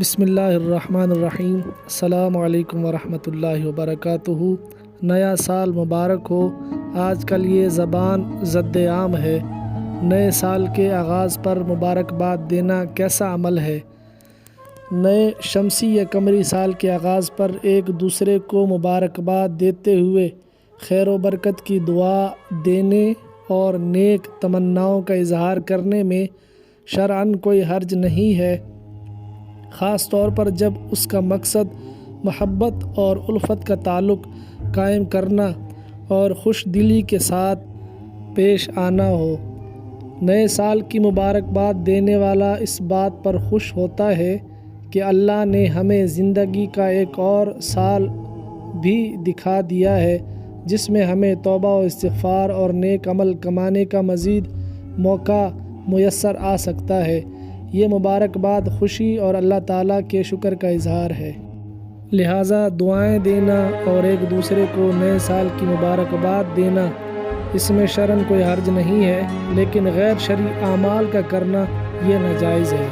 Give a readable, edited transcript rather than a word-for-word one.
بسم اللہ الرحمن الرحیم۔ السلام علیکم ورحمۃ اللہ وبرکاتہ۔ نیا سال مبارک ہو۔ آج کل یہ زبان زد عام ہے۔ نئے سال کے آغاز پر مبارکباد دینا کیسا عمل ہے؟ نئے شمسی یا قمری سال کے آغاز پر ایک دوسرے کو مبارکباد دیتے ہوئے خیر و برکت کی دعا دینے اور نیک تمناؤں کا اظہار کرنے میں شرعاً کوئی حرج نہیں ہے، خاص طور پر جب اس کا مقصد محبت اور الفت کا تعلق قائم کرنا اور خوش دلی کے ساتھ پیش آنا ہو۔ نئے سال کی مبارکباد دینے والا اس بات پر خوش ہوتا ہے کہ اللہ نے ہمیں زندگی کا ایک اور سال بھی دکھا دیا ہے جس میں ہمیں توبہ و استغفار اور نیک عمل کمانے کا مزید موقع میسر آ سکتا ہے۔ یہ مبارکباد خوشی اور اللہ تعالیٰ کے شکر کا اظہار ہے۔ لہٰذا دعائیں دینا اور ایک دوسرے کو نئے سال کی مبارکباد دینا، اس میں شرعاً کوئی حرج نہیں ہے، لیکن غیر شرعی اعمال کا کرنا یہ ناجائز ہے۔